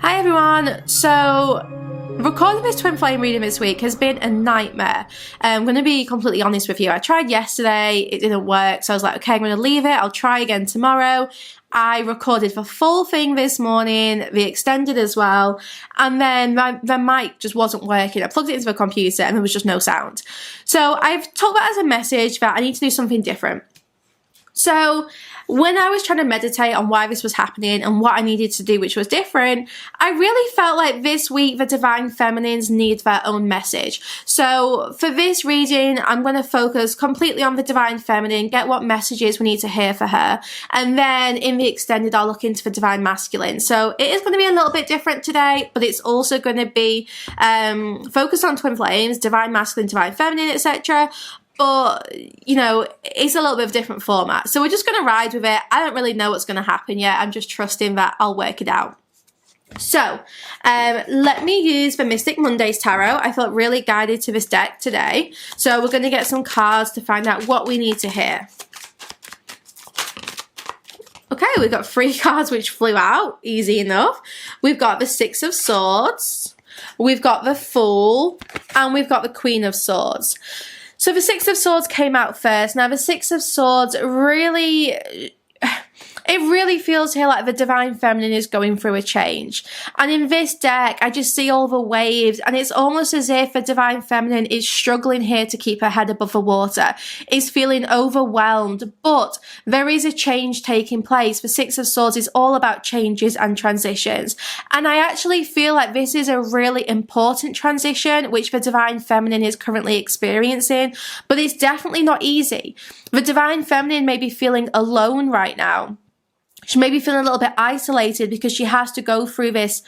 Hi everyone, so recording this twin flame reading this week has been a nightmare. I'm going to be completely honest with you. I tried yesterday, it didn't work, so I was like, okay, I'm going to leave it, I'll try again tomorrow. I recorded the full thing this morning, the extended as well, and then the mic just wasn't working. I plugged it into the computer and there was just no sound. So I've took that as a message that I need to do something different. So when I was trying to meditate on why this was happening and what I needed to do, which was different, I really felt like this week the Divine Feminines need their own message. So for this reading, I'm going to focus completely on the Divine Feminine, get what messages we need to hear for her. And then in the extended, I'll look into the Divine Masculine. So it is going to be a little bit different today, but it's also going to be focused on twin flames, Divine Masculine, Divine Feminine, etc. But, you know, it's a little bit of a different format. So we're just going to ride with it. I don't really know what's going to happen yet. I'm just trusting that I'll work it out. So, let me use the Mystic Mondays Tarot. I felt really guided to this deck today. So we're going to get some cards to find out what we need to hear. Okay, we've got 3 cards which flew out. Easy enough. We've got the Six of Swords. We've got the Fool. And we've got the Queen of Swords. So the Six of Swords came out first. Now the Six of Swords really feels here like the Divine Feminine is going through a change. And in this deck, I just see all the waves, and it's almost as if the Divine Feminine is struggling here to keep her head above the water, is feeling overwhelmed, but there is a change taking place. The Six of Swords is all about changes and transitions. And I actually feel like this is a really important transition, which the Divine Feminine is currently experiencing, but it's definitely not easy. The Divine Feminine may be feeling alone right now. She may be feeling a little bit isolated because she has to go through this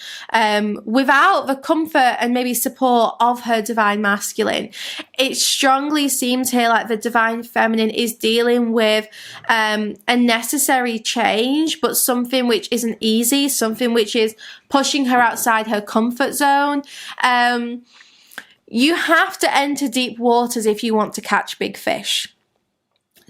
without the comfort and maybe support of her Divine Masculine. It strongly seems here like the Divine Feminine is dealing with a necessary change, but something which isn't easy, something which is pushing her outside her comfort zone. You have to enter deep waters if you want to catch big fish.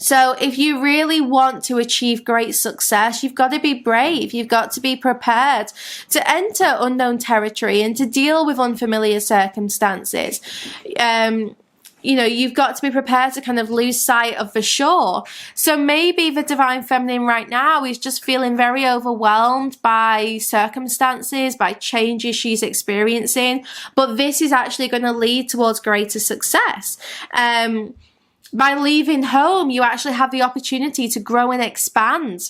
So if you really want to achieve great success, you've got to be brave. You've got to be prepared to enter unknown territory and to deal with unfamiliar circumstances. You know, you've got to be prepared to kind of lose sight of the shore. So maybe the Divine Feminine right now is just feeling very overwhelmed by circumstances, by changes she's experiencing. But this is actually going to lead towards greater success. By leaving home, you actually have the opportunity to grow and expand.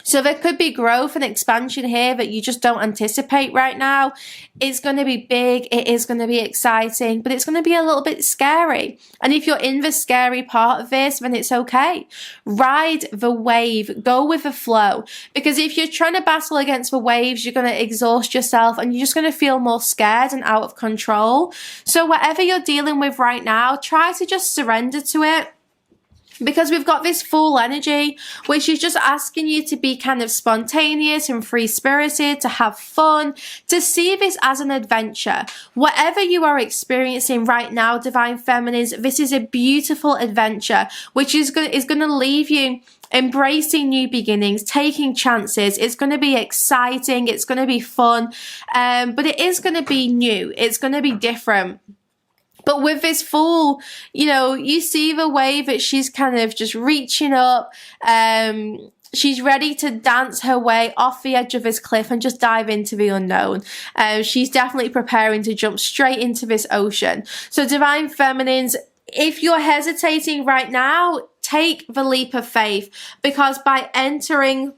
So there could be growth and expansion here that you just don't anticipate right now. It's going to be big. It is going to be exciting, but it's going to be a little bit scary. And if you're in the scary part of this, then it's okay. Ride the wave. Go with the flow. Because if you're trying to battle against the waves, you're going to exhaust yourself and you're just going to feel more scared and out of control. So whatever you're dealing with right now, try to just surrender to it. Because we've got this Fool energy, which is just asking you to be kind of spontaneous and free-spirited, to have fun, to see this as an adventure. Whatever you are experiencing right now, Divine Feminines, this is a beautiful adventure, which is going to leave you embracing new beginnings, taking chances. It's going to be exciting. It's going to be fun. But it is going to be new. It's going to be different. But with this Fool, you know, you see the way that she's kind of just reaching up. She's ready to dance her way off the edge of this cliff and just dive into the unknown. She's definitely preparing to jump straight into this ocean. So Divine Feminines, if you're hesitating right now, take the leap of faith, because by entering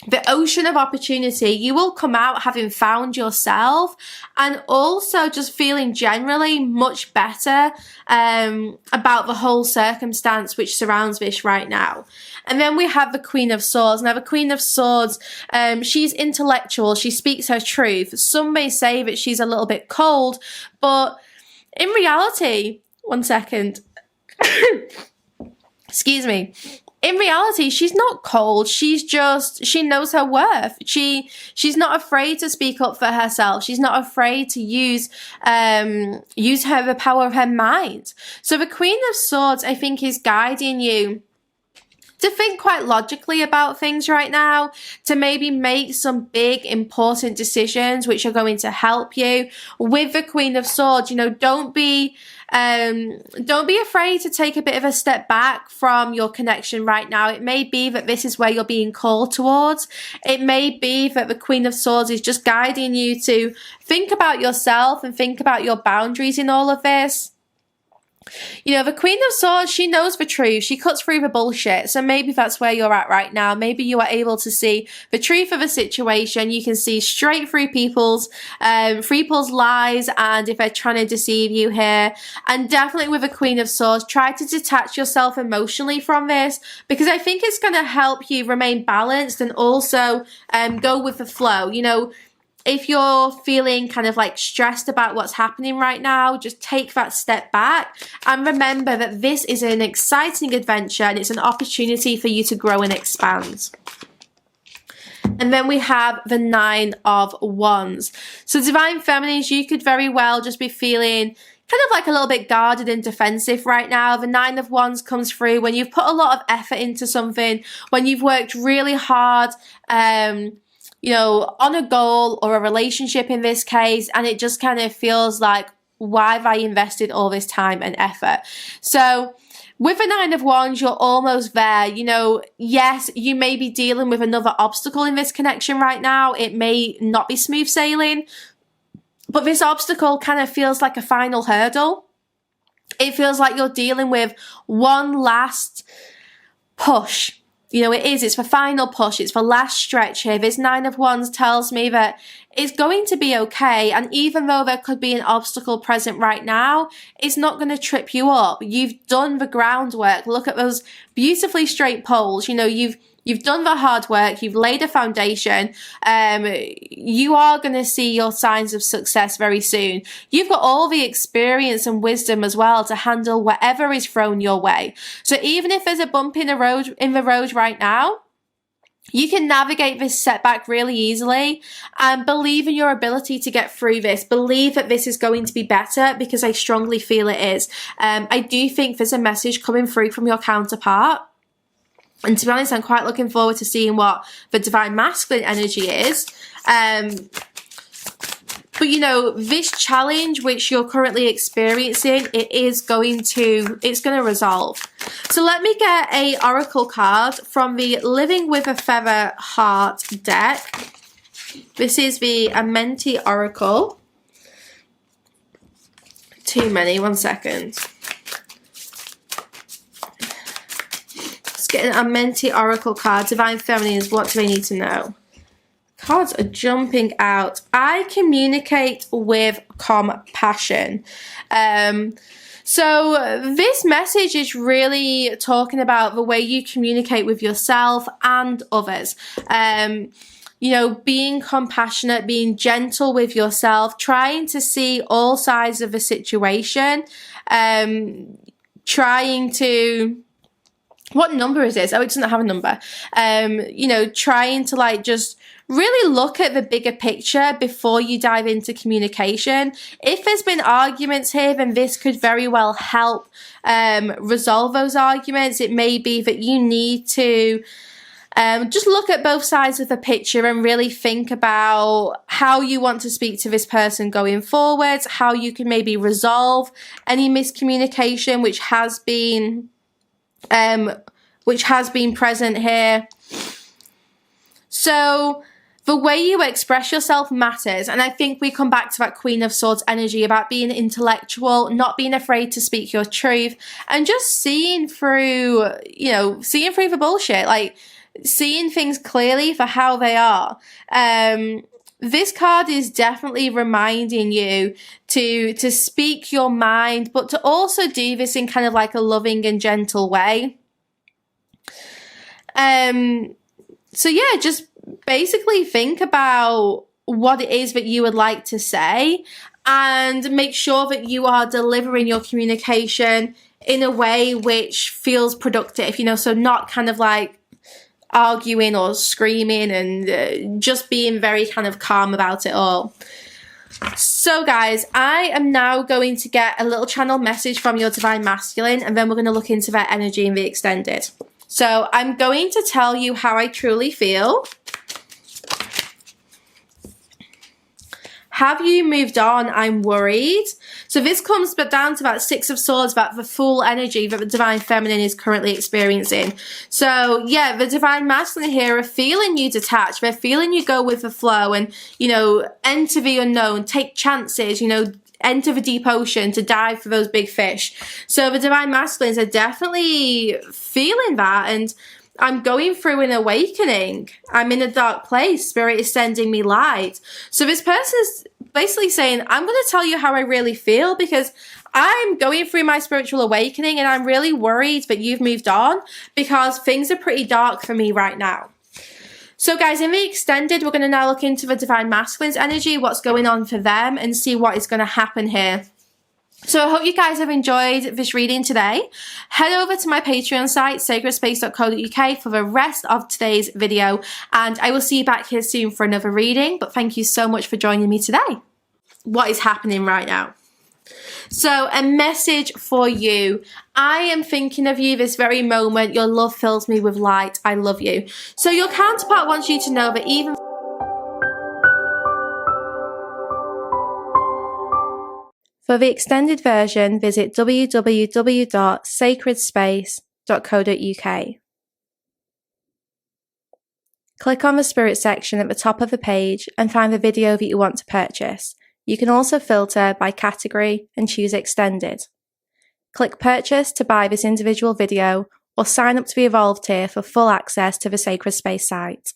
the ocean of opportunity, you will come out having found yourself and also just feeling generally much better about the whole circumstance which surrounds this right now. And then we have the Queen of Swords. Now, the Queen of Swords, she's intellectual. She speaks her truth. Some may say that she's a little bit cold, but in reality, one second, excuse me. In reality, she's not cold. She's just, she knows her worth. She's not afraid to speak up for herself. She's not afraid to use the power of her mind. So the Queen of Swords, I think, is guiding you to think quite logically about things right now, to maybe make some big important decisions which are going to help you. With the Queen of Swords, you know, don't be afraid to take a bit of a step back from your connection right now. It may be that this is where you're being called towards. It may be that the Queen of Swords is just guiding you to think about yourself and think about your boundaries in all of this. You know, the Queen of Swords, she knows the truth. She cuts through the bullshit. So maybe that's where you're at right now. Maybe you are able to see the truth of a situation. You can see straight through people's lies, and if they're trying to deceive you here. And definitely with the Queen of Swords, try to detach yourself emotionally from this, because I think it's going to help you remain balanced and also go with the flow. You know, if you're feeling kind of like stressed about what's happening right now, just take that step back and remember that this is an exciting adventure and it's an opportunity for you to grow and expand. And then we have the Nine of Wands. So Divine Feminines, you could very well just be feeling kind of like a little bit guarded and defensive right now. The Nine of Wands comes through when you've put a lot of effort into something, when you've worked really hard, you know, on a goal or a relationship in this case, and it just kind of feels like, why have I invested all this time and effort? So with the Nine of Wands, you're almost there. You know, yes, you may be dealing with another obstacle in this connection right now. It may not be smooth sailing, but this obstacle kind of feels like a final hurdle. It feels like you're dealing with one last push. You know, it's the final push. It's the last stretch here. This Nine of Wands tells me that it's going to be okay. And even though there could be an obstacle present right now, it's not going to trip you up. You've done the groundwork. Look at those beautifully straight poles. You know, you've done the hard work. You've laid a foundation. You are going to see your signs of success very soon. You've got all the experience and wisdom as well to handle whatever is thrown your way. So even if there's a bump in the road right now, you can navigate this setback really easily and believe in your ability to get through this. Believe that this is going to be better, because I strongly feel it is. I do think there's a message coming through from your counterpart. And to be honest, I'm quite looking forward to seeing what the Divine Masculine energy is. But, you know, this challenge which you're currently experiencing, it's going to resolve. So let me get a oracle card from the Living with a Feather Heart deck. This is the Amenti Oracle. Too many, 1 second. Let's get an Amenti Oracle card. Divine Feminines, what do they need to know? Cards are jumping out. I communicate with compassion. So this message is really talking about the way you communicate with yourself and others. You know, being compassionate, being gentle with yourself, trying to see all sides of the situation, trying to... What number is this? Oh, it doesn't have a number. You know, trying to like just really look at the bigger picture before you dive into communication. If there's been arguments here, then this could very well help resolve those arguments. It may be that you need to just look at both sides of the picture and really think about how you want to speak to this person going forward, how you can maybe resolve any miscommunication which has been present here. So the way you express yourself matters. And I think we come back to that Queen of Swords energy about being intellectual, not being afraid to speak your truth, and just seeing through, you know, seeing through the bullshit, like seeing things clearly for how they are. This card is definitely reminding you to speak your mind, but to also do this in kind of like a loving and gentle way. So yeah, just basically think about what it is that you would like to say and make sure that you are delivering your communication in a way which feels productive, you know, so not kind of like arguing or screaming and just being very kind of calm about it all. So guys, I am now going to get a little channel message from your Divine Masculine, and then we're going to look into their energy in the extended. So I'm going to tell you how I truly feel. Have you moved on? I'm worried. So this comes down to about Six of Swords, about the full energy that the Divine Feminine is currently experiencing. So yeah, the Divine Masculine here are feeling you detached. They're feeling you go with the flow and, you know, enter the unknown, take chances, you know, enter the deep ocean to dive for those big fish. So the Divine Masculines are definitely feeling that, and I'm going through an awakening. I'm in a dark place. Spirit is sending me light. So this person is basically saying, I'm going to tell you how I really feel because I'm going through my spiritual awakening and I'm really worried that you've moved on because things are pretty dark for me right now. So guys, in the extended, we're going to now look into the Divine Masculine's energy, what's going on for them, and see what is going to happen here. So I hope you guys have enjoyed this reading today. Head over to my Patreon site, sacredspace.co.uk, for the rest of today's video, and I will see you back here soon for another reading. But thank you so much for joining me today. What is happening right now? So a message for you. I am thinking of you this very moment. Your love fills me with light. I love you. So your counterpart wants you to know that even for the extended version, visit www.sacredspace.co.uk. Click on the Spirit section at the top of the page and find the video that you want to purchase. You can also filter by category and choose Extended. Click Purchase to buy this individual video or sign up to the Evolved tier for full access to the Sacred Space site.